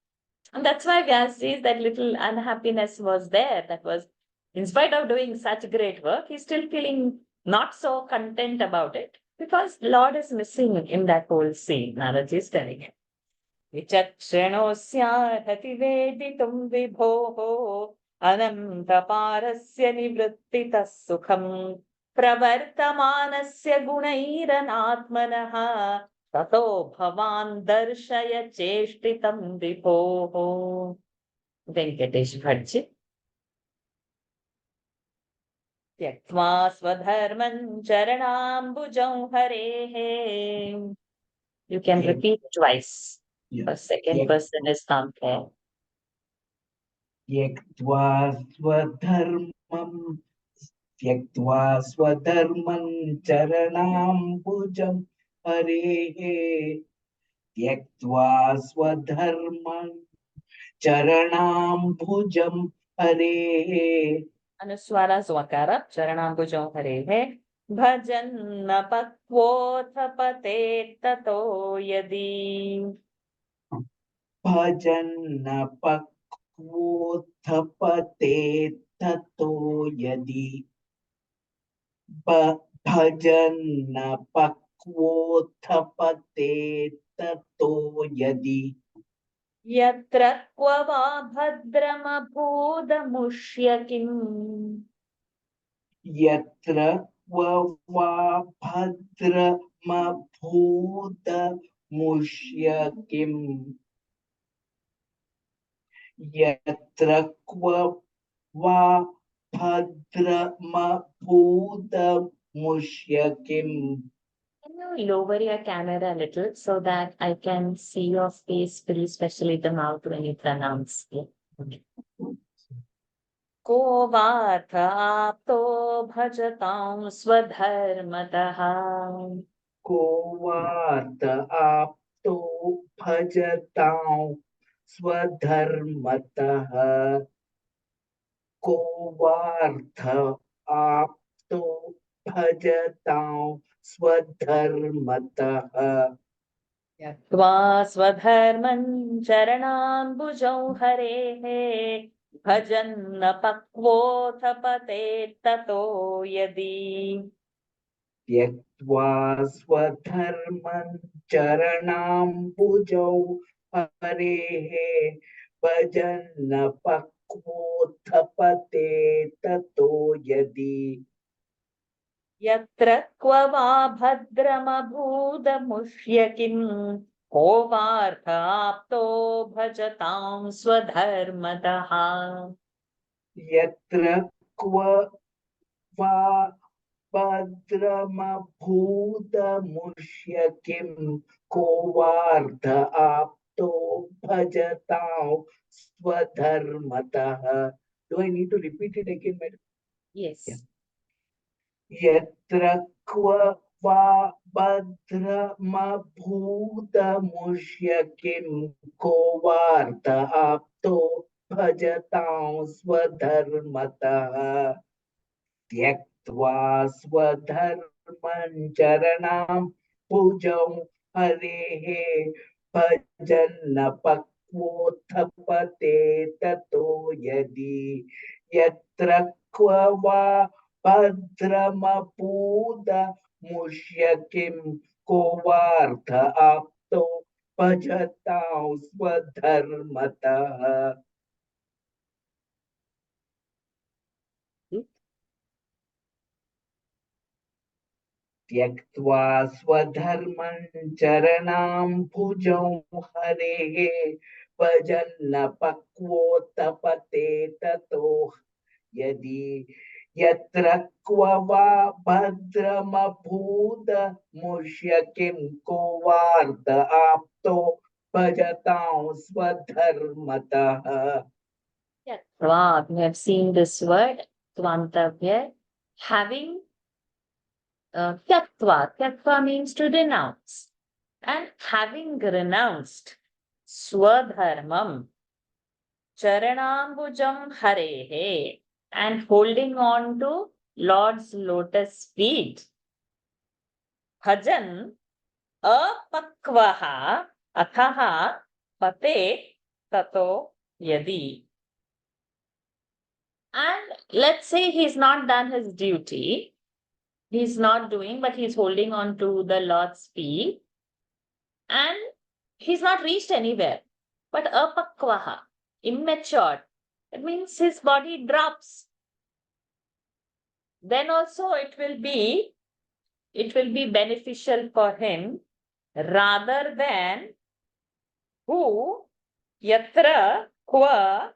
And that's why Vyas says that little unhappiness was there. That was, in spite of doing such great work, he's still feeling not so content about it because Lord is missing in that whole scene. Naraji is telling him. विचक्षणोऽस्यार्हति वेदितुं विभोः अनन्तपारस्य निवृत्तितः सुखम् प्रवर्तमानस्य गुणैरनात्मनः ततो भवान् दर्शय चेष्टितं विभोः. वेङ्कटेश भट्जी. त्यक्त्वा स्वधर्मं चरणाम्बुजौ हरेः. You can repeat twice. The second person is not there. त्यक्त्वा स्वधर्मं चरणाम्बुजं हरेः त्यक्त्वा स्वधर्मं चरणाम्बुजं हरेः अनुस्वारा स्वकार चरणाम्बुजौ हरेः भजन्न पक्वोऽथ पतेत् ततो यदि. भजन्न पक्वोऽथ पतेत् ततो यदि. भजन्न पक्वोऽथ पतेत् ततो यदि. यत्र क्व वा भद्रमभूदमुष्य किम्. यत्र क्व वा भद्रमभूदमुष्य किम्. यत्र क्व वा भद्रमभूदमुष्य किम्. Can you lower your camera a little so that I can see your face, especially the mouth when you pronounce it? Okay. को वाथ आप्तो भजतां स्वधर्मतः. को वार्त आप्तो भजतां स्वधर्मतः. को वार्थ आप्तो भजतां स्वधर्मतः. त्यक्त्वा स्वधर्मं चरणाम्बुजौ हरेः भजन्न पक्वोऽथ पतेत् ततो यदि. त्यक्त्वा स्वधर्मं चरणाम्बुजौ हरेः भजन्न पक्वोऽथ पतेत् ततो यदि. यत्र क्व वा भद्रमभूदमुष्य किम् को वार्थ आप्तो भजतां स्वधर्मतः. यत्र क्व वा भद्रमभूदमुष्य किम् को वार्थ आप्तो भजतां स्वधर्मतः. Do I need to repeat it again, madam? Yes. Yeah. यत्र क्व वा भद्रमभूदमुष्य किम् को वार्थ आप्तो भजतां स्वधर्मतः. त्यक्त्वा स्वधर्मं चरणाम्बुजौ हरेः भजन्न पक्वोऽथ पतेत् ततो यदि. यत्र क्व वा भद्रमभूदमुष्य किम् को वार्थ आप्तो भजतां स्वधर्मतः. त्यक्त्वा स्वधर्मं चरणाम्बुजौ हरेः भजन्न पक्वोऽथ पतेत् ततो यदि. यत्र क्व वा भद्रमभूदमुष्य किं को वार्त आप्तो भजतां स्वधर्मतः. Wow, we have seen this word, tvantavya, having tyaktva. Tyaktva means to renounce. And having renounced swadharmam, charanambujam harehe, and holding on to Lord's lotus feet, bhajan apakvaha athaha pate tato yadi. And let's say he's not done his duty, he's not doing, but he's holding on to the Lord's feet, and he's not reached anywhere. But apakvaha, immature, it means his body drops. Then also it will be beneficial for him rather than who yatra kwa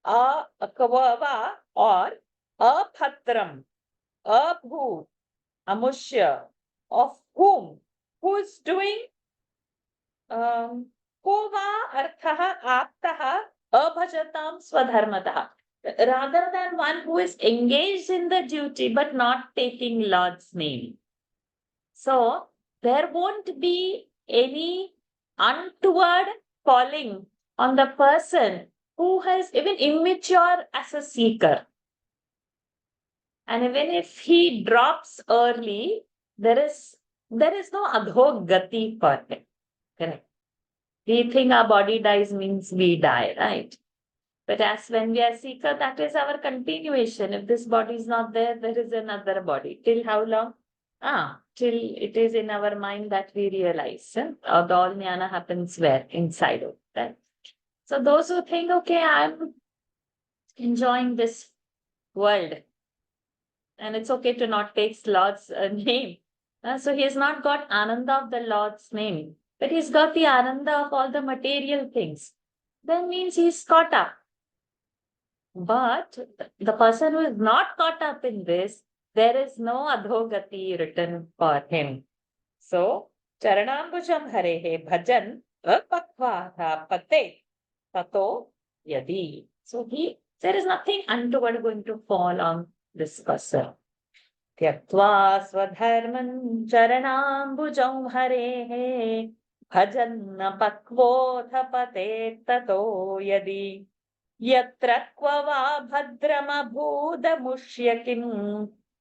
akvava or aphatram, abhu, amushya, of whom, who is doing kova arthaha aptaha abhajatam swadharmataha, rather than one who is engaged in the duty but not taking Lord's name. So there won't be any untoward calling on the person who has even immature as a seeker. And even if he drops early, there is no adhogati for him. Correct. We think our body dies means we die, right? But as when we are seeker, that is our continuation. If this body is not there, there is another body. Till how long? Till it is in our mind that we realize. The all jnana happens where? Inside of that. So those who think, okay, I'm enjoying this world, and it's okay to not take Lord's name. So he has not got ananda of the Lord's name, but he's got the ananda of all the material things. Then means he's caught up. But the person who is not caught up in this, there is no adhogati written for him. So, charanambujam harehe bhajan apakvatha pate tato yadi. So there is nothing untoward going to fall on this person. Tyaktva swadharman charanambujam harehe bhajan apakvotha pate tato yadi. यत्र क्व वा भद्रमभूदमुष्य किं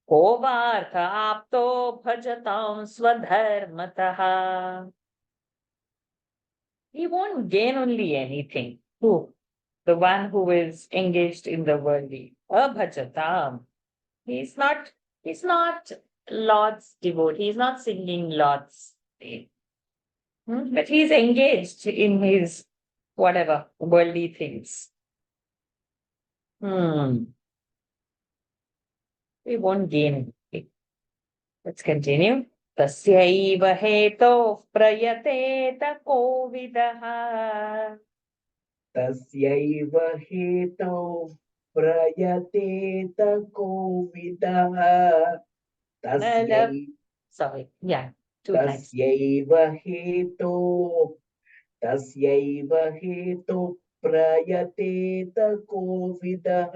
को वार्थ आप्तो भजतां स्वधर्मतः. He won't gain only anything. Who? The one who is engaged in the worldly. Abhajatam. He's not Lord's devotee. He's not singing Lord's name. But he's engaged in his whatever worldly things. We won't gain it. Let's continue. Tasyaiva heto prayateta kovidaha. तस्यैव हेतौ प्रयतेत कोविदः. Sorry, yeah, two times. तस्यैव हेतौ प्रयतेत कोविदः.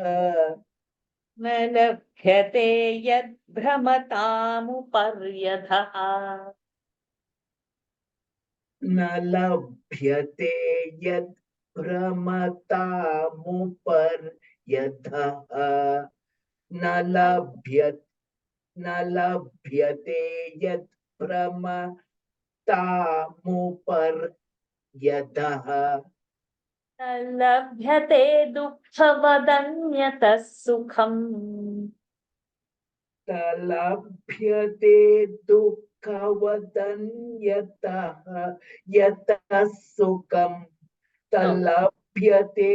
न लभ्यते यद् भ्रमतामुपर्यधः. न लभ्यते यद् भ्रमतामुपर्यधः. न लभ्यते यद् भ्रमतामुपर्यधः. न लभ्यते दुःखवदन्यतः सुखम्. न लभ्यते दुःखवदन्यतः सुखम्. लभ्यते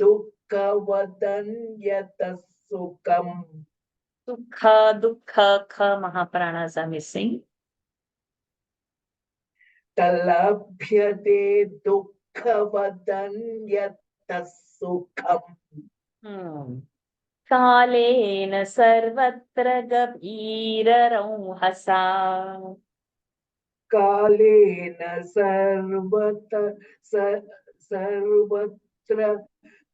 दुःखवदन्यतः सुखम्. Dukkha, kha Mahapranas are missing. लभ्यते दुःखवदन्यतः सुखम्. कालेन सर्वत्र गभीररंहसा कालेन सर्वत्र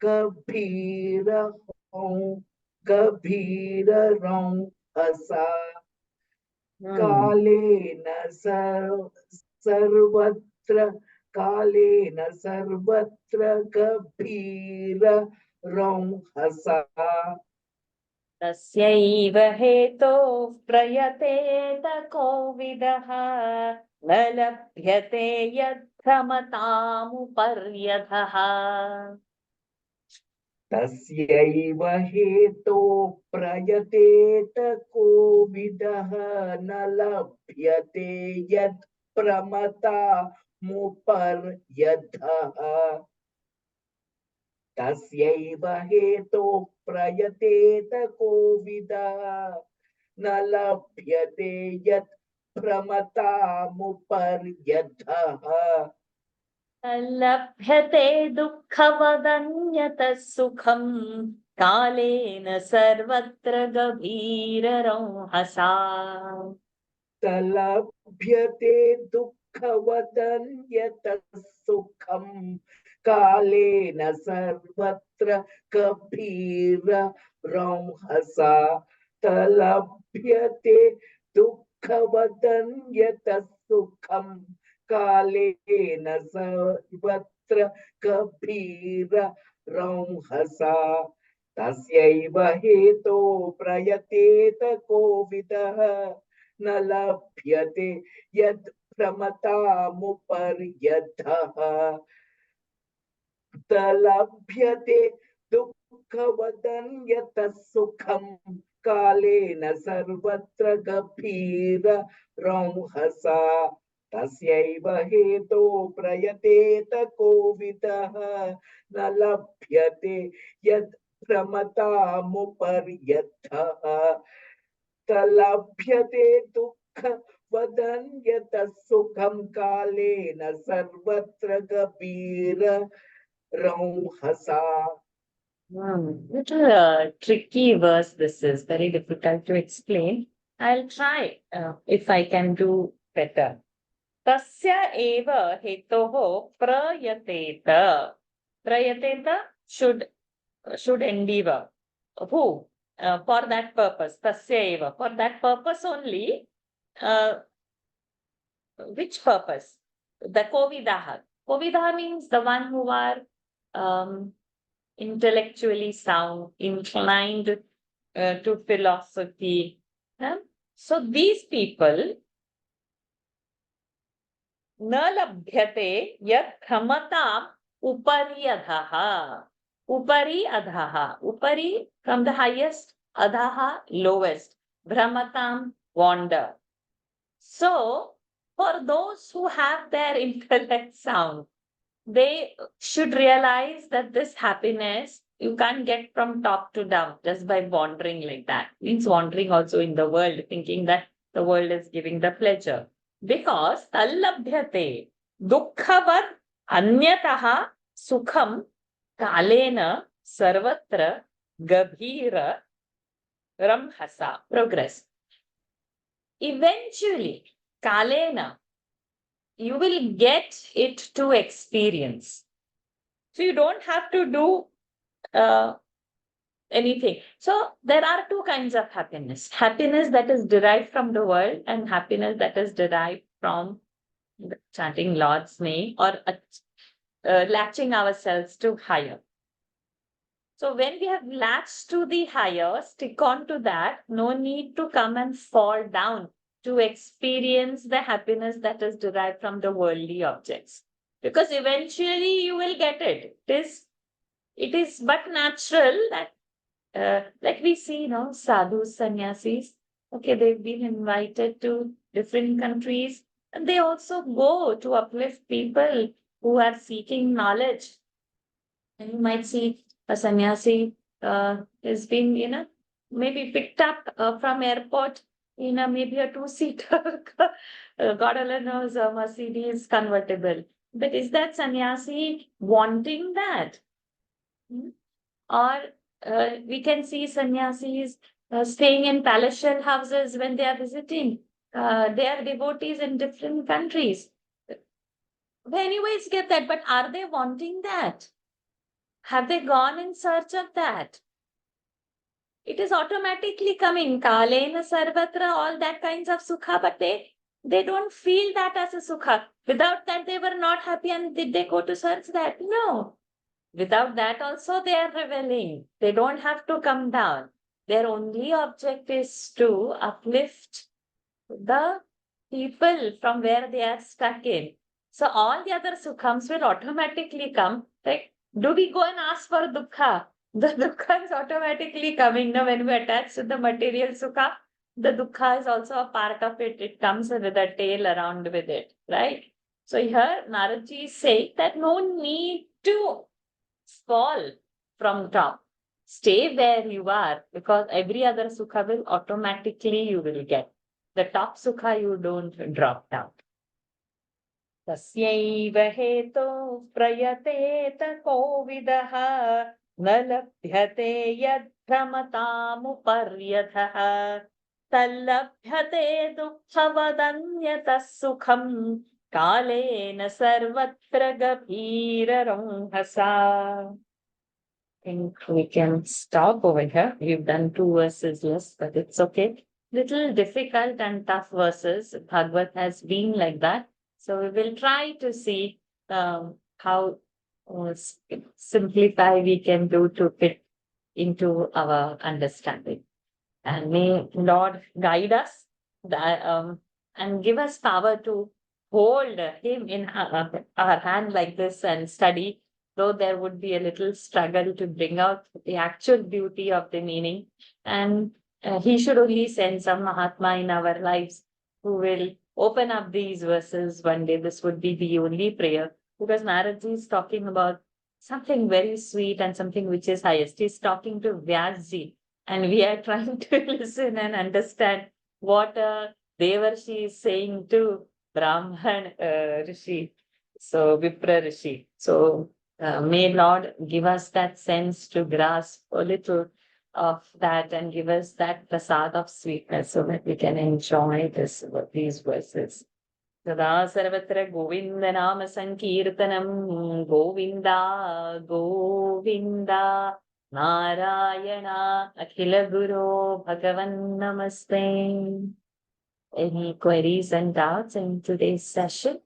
गभीरं हसा कालेन सर्वत्र गभीरं हसा तस्यैव हेतोः प्रयतेत कोविदः न लभ्यते यत्प्रमतामुपर्यधः तस्यैव हेतो प्रयतेत कोविदः न लभ्यते यत् प्रमता मुपर्यधः तस्यैव हेतो प्रयतेत कोविदः न लभ्यते यत् प्रमता मुपर्यधः लभ्यते दुःखवदन्यतः सुखं कालेन सर्वत्र गभीररंहसा लभ्यते दुःखवदन्यतः सुखं कालेन सर्वत्र गभीररंहसा लभ्यते दुःखवदन्यतः सुखं कालेन सर्वत्र गभीररंहसा तस्यैव हेतो प्रयतेत कोविदः न लभ्यते यत् प्रमतामुपर्यधः लभ्यते दुःखवदन्यतः सुखं कालेन सर्वत्र गभीररंहसा तस्यैव हेतो प्रयतेत कोविदः न लभ्यते यत् प्रमतामुपर्यधः लभ्यते दुःखवदन्यतः सुखं कालेन सर्वत्र गभीररंहसा Little tricky verse this is, very difficult to explain. I'll try if I can do better. Tasya eva hetoho prayateta. Prayateta should endeavor. Who? For that purpose. Tasya eva. For that purpose only. Which purpose? The Kovidaha. Kovidaha means the one who are intellectually sound, inclined to philosophy. So these people, na labhyate yat khamatam upari adhaha. Upari adhaha. Upari from the highest, adhaha lowest. Brahmatam wander. So for those who have their intellect sound, they should realize that this happiness you can't get from top to down just by wandering like that. Means wandering also in the world, thinking that the world is giving the pleasure. Because tallabhyate dukkhavat anyataha sukham kalena sarvatra gabhira ramhasa. Progress. Eventually, kalena, you will get it to experience. So you don't have to do anything. So there are two kinds of happiness. Happiness that is derived from the world and happiness that is derived from chanting Lord's name or latching ourselves to higher. So when we have latched to the higher, stick on to that, no need to come and fall down to experience the happiness that is derived from the worldly objects. Because eventually you will get it. It is but natural that, like we see, sadhus, sannyasis, okay, they've been invited to different countries and they also go to uplift people who are seeking knowledge. And you might see a sannyasi has been, maybe picked up from airport in maybe a two-seater, God alone knows, a Mercedes convertible. But is that sannyasi wanting that? Or We can see sannyasis staying in palatial houses when they are visiting. They are devotees in different countries. We anyways get that, but are they wanting that? Have they gone in search of that? It is automatically coming. Kalena sarvatra, all that kinds of sukha, but they don't feel that as a sukha. Without that, they were not happy, and did they go to search that? No. Without that also they are reveling. They don't have to come down. Their only object is to uplift the people from where they are stuck in. So all the other sukhams will automatically come. Like, do we go and ask for dukkha? The dukkha is automatically coming. Now, when we attach to the material sukha, the dukkha is also a part of it. It comes with a tail around with it, right? So here Naradji is saying that no need to fall from top. Stay where you are, because every other sukha will automatically you will get. The top sukha you don't drop down. Tasyaiva heto prayateta kovidaha na labhyate yadhramatamupariyathah tallabhyate dukkhavadanyata sukham kalena sarvatra gabhiraramhasa. I think we can stop over here. We've done 2 verses, yes, but it's okay. Little difficult and tough verses. Bhagavad has been like that. So we will try to see how simplify we can do to fit into our understanding. And may Lord guide us and give us power to hold him in our hand like this and study, though there would be a little struggle to bring out the actual beauty of the meaning. And he should only send some Mahatma in our lives who will open up these verses one day. This would be the only prayer, because Naradji is talking about something very sweet and something which is highest. He's talking to Vyasji, and we are trying to listen and understand what Devarshi is saying to Brahman Rishi, so Vipra Rishi. So may Lord give us that sense to grasp a little of that and give us that prasad of sweetness so that we can enjoy these verses. Sada sarvatra Govinda Nama Sankirtanam Govinda Govinda Narayana Akhila Guru Bhagavan Namaste. Any queries and doubts in today's session?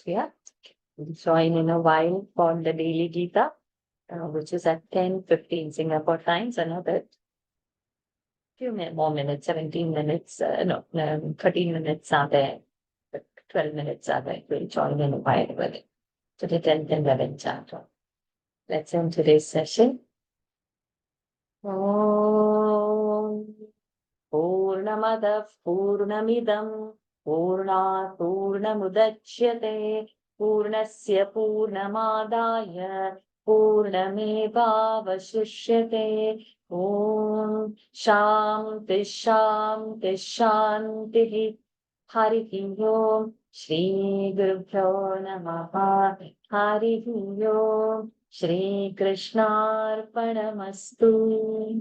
Yeah, we'll join in a while for the daily Gita, which is at 10:15 Singapore time. So another few more minutes, 17 minutes, 13 minutes are there, 12 minutes are there. We'll join in a while with it. To the 10th and 11th chapter. Let's end today's session. Om Purnamadav Purnamidam Purnat Purnamudachyate Purnasya Purnamadaya Purnamevavashishyate Om Shanti Shanti Shanti Hari Om Shri Gurubhyo Namaha Hari Om Shri Krishnarpanamastu.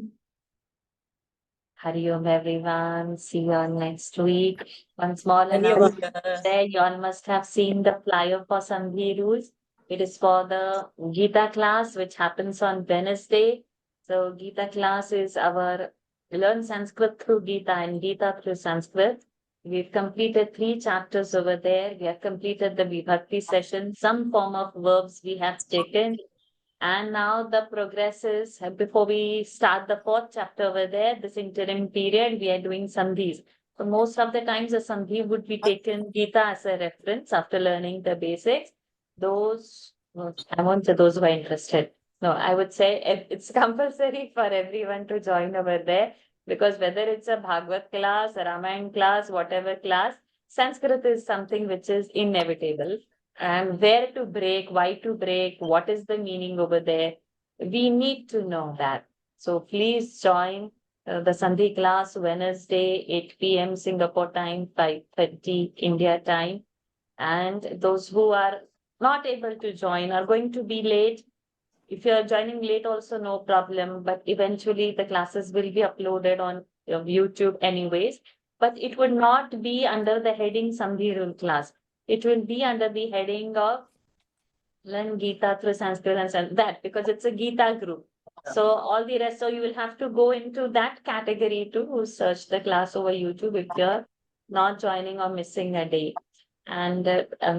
Hari Om everyone. See you all next week. One small announcement there. You all must have seen the flyer for Sandhi rules. It is for the Gita class, which happens on Wednesday. So Gita class is our learn Sanskrit through Gita and Gita through Sanskrit. We've completed 3 chapters over there. We have completed the Vibhakti session. Some form of verbs we have taken. And now the progress is, before we start the 4th chapter over there, this interim period, we are doing Sandhis. So most of the times the Sandhi would be taken Gita as a reference after learning the basics. Those, I won't say those who are interested. No, I would say it's compulsory for everyone to join over there, because whether it's a Bhagavad class, a Ramayana class, whatever class, Sanskrit is something which is inevitable. And where to break, why to break, what is the meaning over there? We need to know that. So please join the Sandhi class Wednesday, 8 p.m. Singapore time, 5:30 India time. And those who are not able to join or going to be late, if you are joining late also no problem, but eventually the classes will be uploaded on YouTube anyways, but it would not be under the heading Sandhi Rule class. It will be under the heading of Learn Gita through Sanskrit and that, because it's a Gita group. So all the rest, so you will have to go into that category to search the class over YouTube if you're not joining or missing a day. And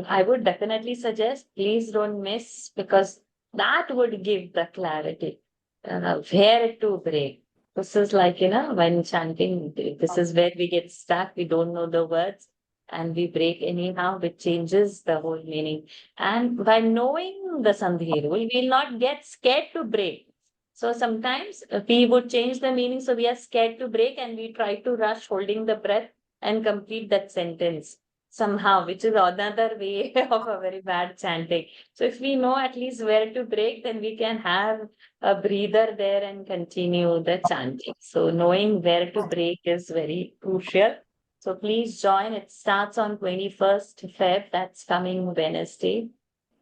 I would definitely suggest, please don't miss, because that would give the clarity where to break. This is like, when chanting, this is where we get stuck. We don't know the words and we break anyhow, which changes the whole meaning. And by knowing the Sandhi rule, we'll not get scared to break. So sometimes we would change the meaning. So we are scared to break and we try to rush holding the breath and complete that sentence somehow, which is another way of a very bad chanting. So if we know at least where to break, then we can have a breather there and continue the chanting. So knowing where to break is very crucial. So please join. It starts on 21st Feb. That's coming Wednesday.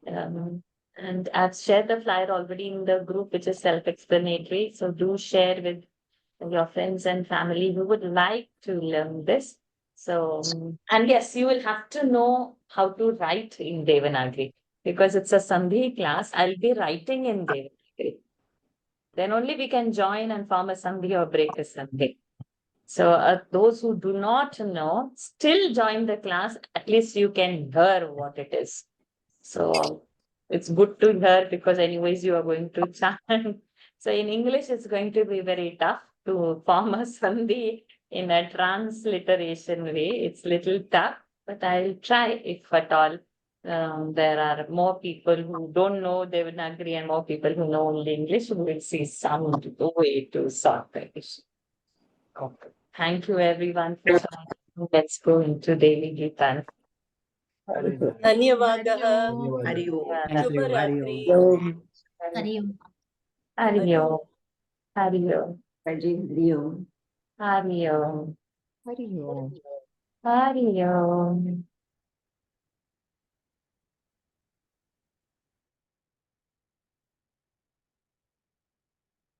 And I've shared the flyer already in the group, which is self-explanatory. So do share with your friends and family who would like to learn this. So, and yes, you will have to know how to write in Devanagari, because it's a Sandhi class. I'll be writing in Devanagari. Then only we can join and form a Sandhi or break a Sandhi. So those who do not know, still join the class. At least you can hear what it is. So it's good to hear, because anyways you are going to chant. So in English, it's going to be very tough to form a Sandhi in a transliteration way. It's little tough, but I'll try if at all. There are more people who don't know Devanagari and more people who know only English. We will see some way to sort the issue. Okay. Thank you everyone for joining. Let's go into daily Gita. धन्यवादः हरि ओम शुभरात्रि हरि ओम् Hari Om. Hari Om. Hari Om. Hari Om. Hari Om. Hari Om.